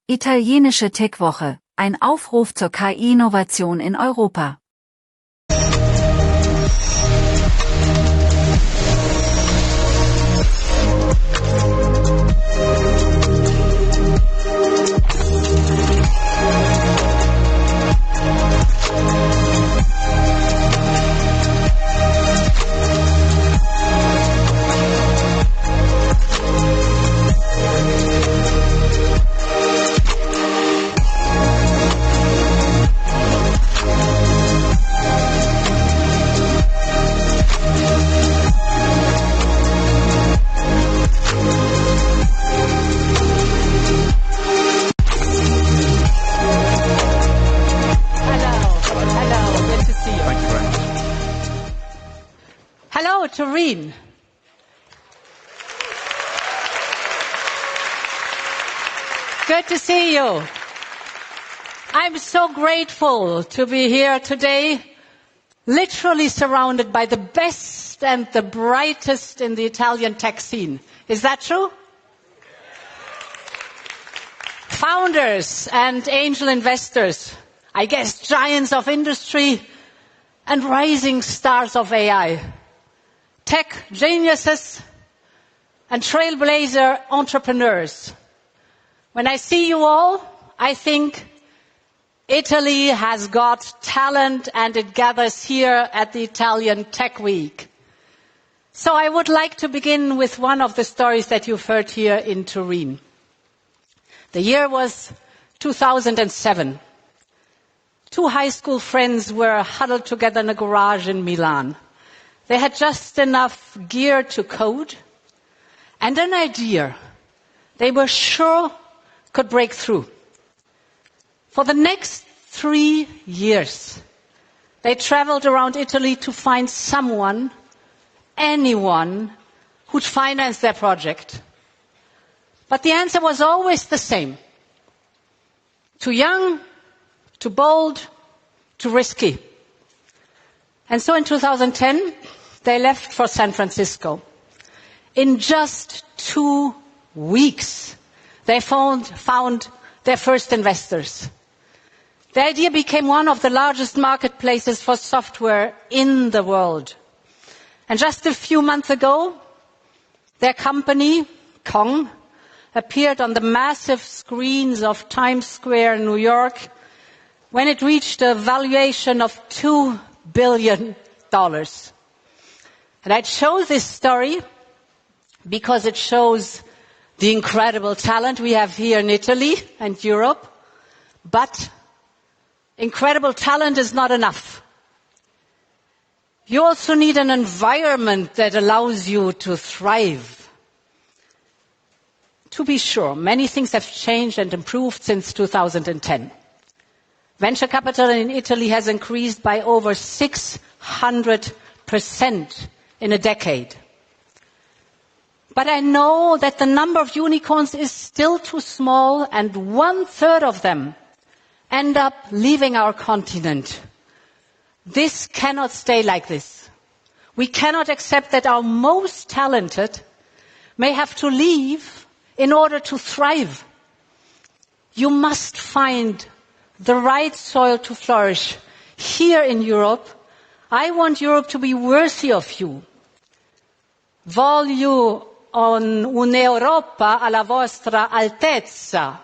Italienische Tech-Woche, ein Aufruf zur KI-Innovation in Europa. Hello, Turin. Good to see you. I'm so grateful to be here today, literally surrounded by the best and the brightest in the Italian tech scene. Is that true? Founders and angel investors, I guess giants of industry and rising stars of AI. Tech geniuses and trailblazer entrepreneurs. When I see you all, I think Italy has got talent and it gathers here at the Italian Tech Week. So I would like to begin with one of the stories that you've heard here in Turin. The year was 2007. Two high school friends were huddled together in a garage in Milan. They had just enough gear to code and an idea they were sure could break through. For the next 3 years, they traveled around Italy to find someone, anyone, who'd finance their project. But the answer was always the same. Too young, too bold, too risky. And so in 2010, they left for San Francisco. In just 2 weeks, they found their first investors. The idea became one of the largest marketplaces for software in the world. And just a few months ago, their company, Pong, appeared on the massive screens of Times Square in New York when it reached a valuation of $2 billion. And I chose this story because it shows the incredible talent we have here in Italy and Europe. But incredible talent is not enough. You also need an environment that allows you to thrive. To be sure, many things have changed and improved since 2010. Venture capital in Italy has increased by over 600% in a decade. But I know that the number of unicorns is still too small, and 1/3 of them end up leaving our continent. This cannot stay like this. We cannot accept that our most talented may have to leave in order to thrive. You must find the right soil to flourish. Here in Europe, I want Europe to be worthy of you. Voglio un'Europa alla vostra altezza.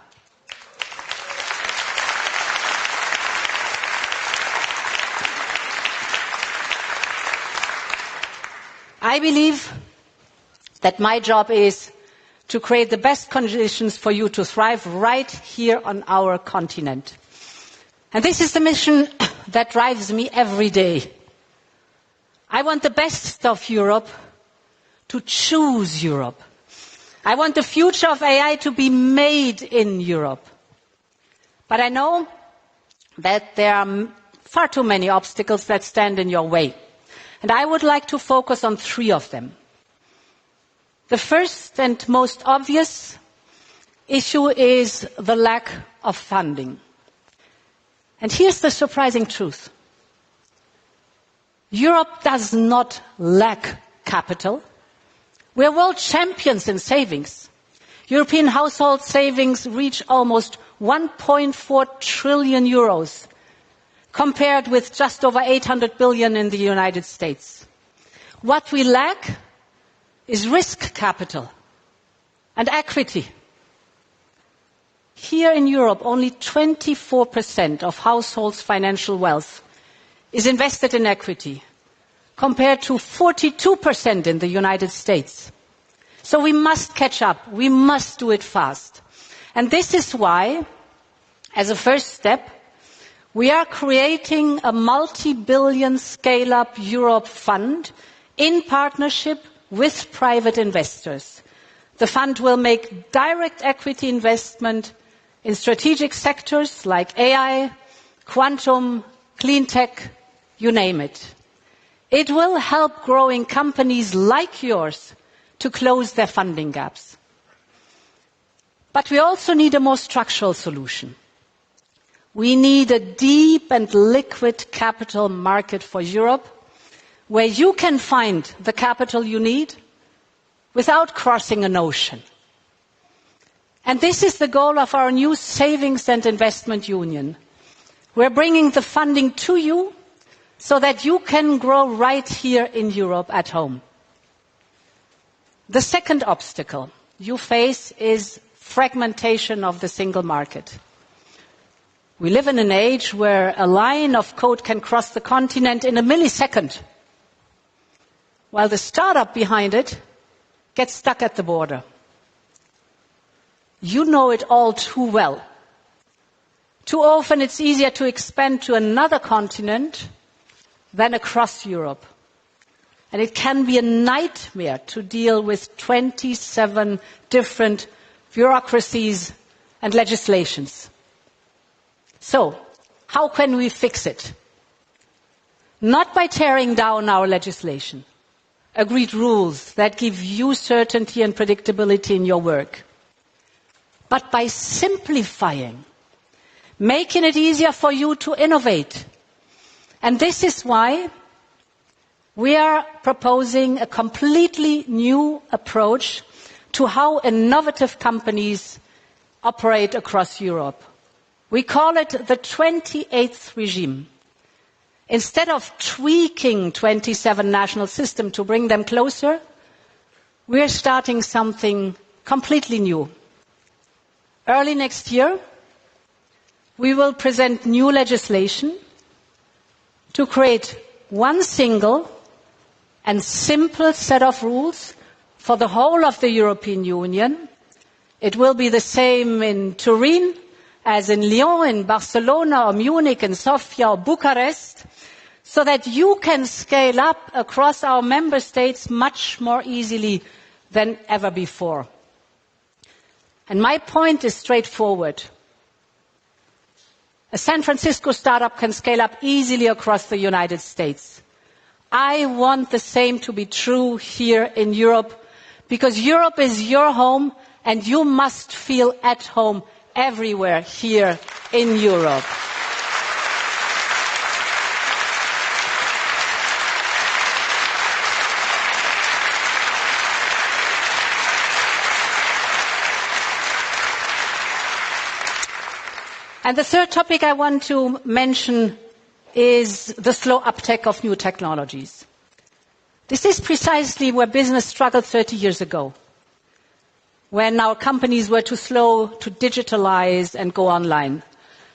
I believe that my job is to create the best conditions for you to thrive right here on our continent. And this is the mission that drives me every day. I want the best of Europe to choose Europe. I want the future of AI to be made in Europe. But I know that there are far too many obstacles that stand in your way. And I would like to focus on 3 of them. The first and most obvious issue is the lack of funding. And here's the surprising truth. Europe does not lack capital. We're world champions in savings. European household savings reach almost 1.4 trillion euros, compared with just over 800 billion in the United States. What we lack is risk capital and equity. Here in Europe, only 24% of households' financial wealth is invested in equity, compared to 42% in the United States. So we must catch up. We must do it fast. And this is why, as a first step, we are creating a multi-billion Scale-up Europe fund in partnership with private investors. The fund will make direct equity investment in strategic sectors like AI, quantum, clean tech, you name it. It will help growing companies like yours to close their funding gaps. But we also need a more structural solution. We need a deep and liquid capital market for Europe, where you can find the capital you need without crossing an ocean. And this is the goal of our new Savings and Investment Union. We're bringing the funding to you so that you can grow right here in Europe at home. The second obstacle you face is fragmentation of the single market. We live in an age where a line of code can cross the continent in a millisecond, while the startup behind it gets stuck at the border. You know it all too well. Too often it's easier to expand to another continent than across Europe. And it can be a nightmare to deal with 27 different bureaucracies and legislations. So, how can we fix it? Not by tearing down our legislation, agreed rules that give you certainty and predictability in your work, but by simplifying, making it easier for you to innovate. And this is why we are proposing a completely new approach to how innovative companies operate across Europe. We call it the 28th regime. Instead of tweaking 27 national systems to bring them closer, we are starting something completely new. Early next year, we will present new legislation to create one single and simple set of rules for the whole of the European Union. It will be the same in Turin as in Lyon, in Barcelona, or Munich, in Sofia, or Bucharest, so that you can scale up across our member states much more easily than ever before. And my point is straightforward. A San Francisco startup can scale up easily across the United States. I want the same to be true here in Europe, because Europe is your home and you must feel at home everywhere here in Europe. And the third topic I want to mention is the slow uptake of new technologies. This is precisely where business struggled 30 years ago, when our companies were too slow to digitalize and go online.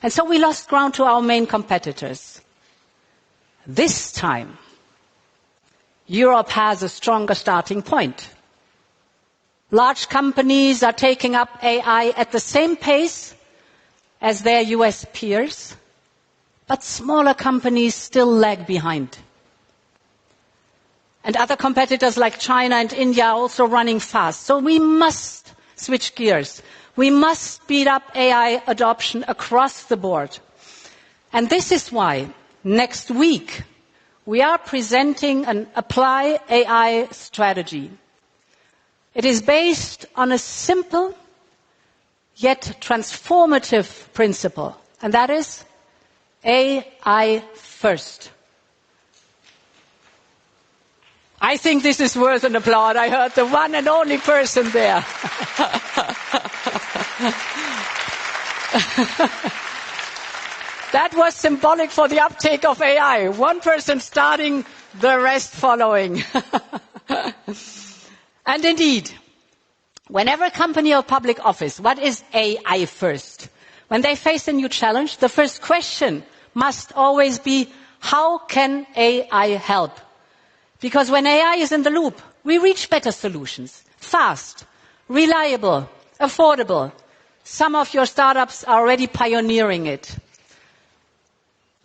And so we lost ground to our main competitors. This time, Europe has a stronger starting point. Large companies are taking up AI at the same pace as their US peers, but smaller companies still lag behind. And other competitors like China and India are also running fast. So we must switch gears. We must speed up AI adoption across the board. And this is why next week we are presenting an Apply AI strategy. It is based on a simple yet transformative principle, and that is AI first. I think this is worth an applaud. I heard the one and only person there. That was symbolic for the uptake of AI. One person starting, the rest following. And indeed, whenever a company or public office, what is AI first? When they face a new challenge, the first question must always be, how can AI help? Because when AI is in the loop, we reach better solutions. Fast, reliable, affordable. Some of your startups are already pioneering it.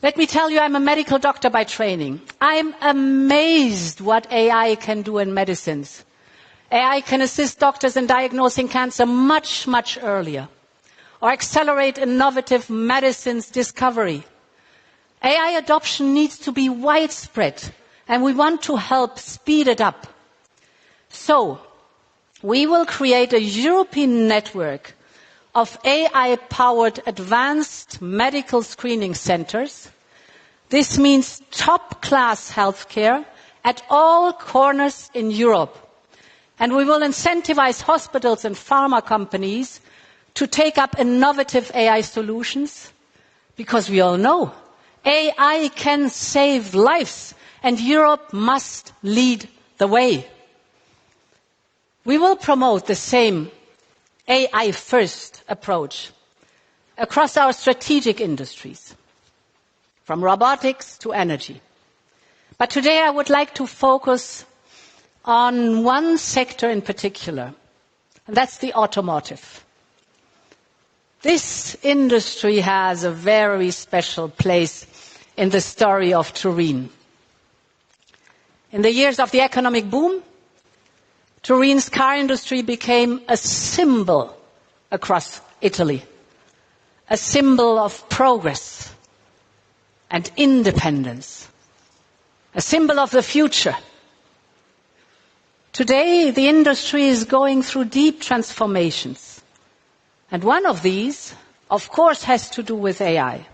Let me tell you, I'm a medical doctor by training. I'm amazed what AI can do in medicines. AI can assist doctors in diagnosing cancer much, much earlier, or accelerate innovative medicines discovery. AI adoption needs to be widespread, and we want to help speed it up. So, we will create a European network of AI-powered advanced medical screening centers. This means top-class healthcare at all corners in Europe. And we will incentivize hospitals and pharma companies to take up innovative AI solutions, because we all know AI can save lives, and Europe must lead the way. We will promote the same AI-first approach across our strategic industries, from robotics to energy. But today I would like to focus on one sector in particular, and that's the automotive. This industry has a very special place in the story of Turin. In the years of the economic boom, Turin's car industry became a symbol across Italy, a symbol of progress and independence, a symbol of the future. Today, the industry is going through deep transformations, and one of these, of course, has to do with AI.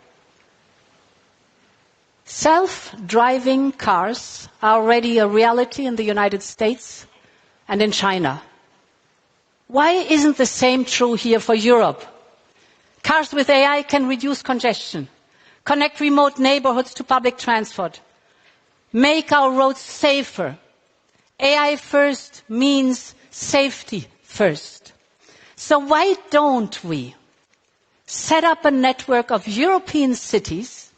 Self-driving cars are already a reality in the United States and in China. Why isn't the same true here for Europe? Cars with AI can reduce congestion, connect remote neighborhoods to public transport, make our roads safer. AI first means safety first. So why don't we set up a network of European cities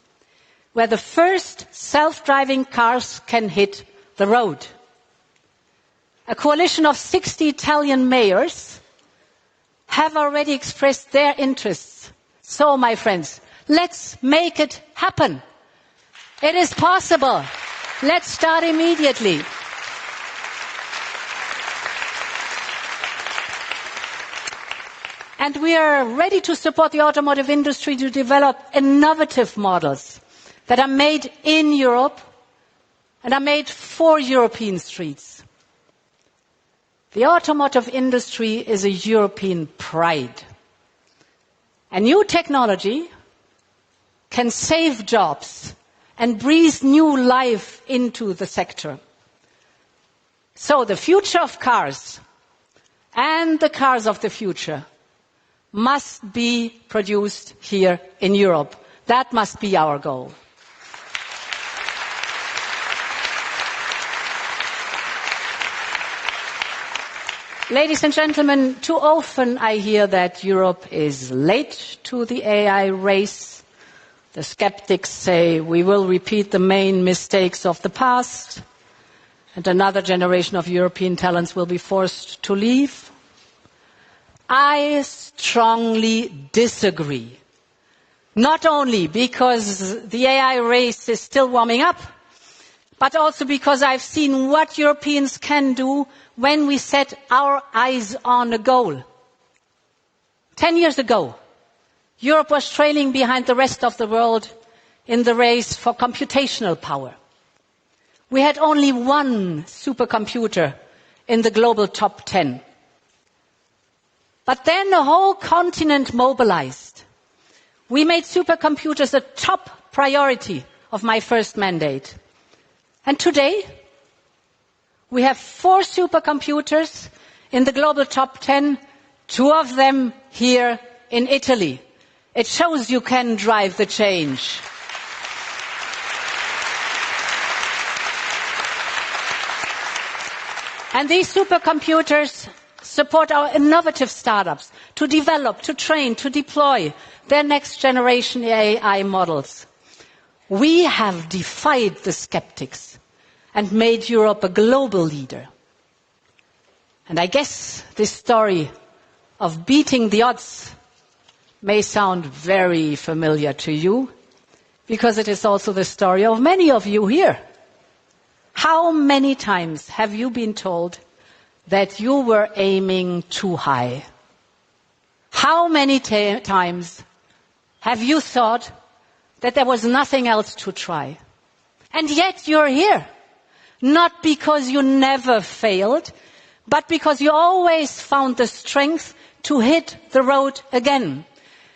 where the first self-driving cars can hit the road? A coalition of 60 Italian mayors have already expressed their interests. So, my friends, let's make it happen. It is possible. Let's start immediately. And we are ready to support the automotive industry to develop innovative models that are made in Europe and are made for European streets. The automotive industry is a European pride. And new technology can save jobs and breathe new life into the sector. So the future of cars and the cars of the future must be produced here in Europe. That must be our goal. Ladies and gentlemen, too often I hear that Europe is late to the AI race. The skeptics say we will repeat the main mistakes of the past, and another generation of European talents will be forced to leave. I strongly disagree. Not only because the AI race is still warming up, but also because I've seen what Europeans can do when we set our eyes on a goal. 10 years ago, Europe was trailing behind the rest of the world in the race for computational power. We had only one supercomputer in the global top 10. But then the whole continent mobilized. We made supercomputers a top priority of my first mandate. And today, We have 4 supercomputers in the global top 10, 2 of them here in Italy. It shows you can drive the change. And these supercomputers support our innovative startups to develop, to train, to deploy their next generation AI models. We have defied the skeptics and made Europe a global leader. And I guess this story of beating the odds may sound very familiar to you, because it is also the story of many of you here. How many times have you been told that you were aiming too high? How many times have you thought that there was nothing else to try? And yet you're here. Not because you never failed, but because you always found the strength to hit the road again.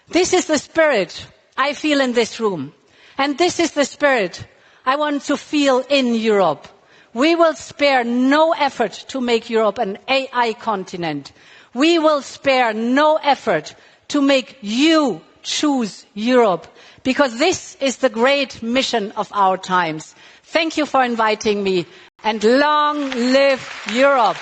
This is the spirit I feel in this room. And this is the spirit I want to feel in Europe. We will spare no effort to make Europe an AI continent. We will spare no effort to make you choose Europe, because this is the great mission of our times. Thank you for inviting me, and long live Europe.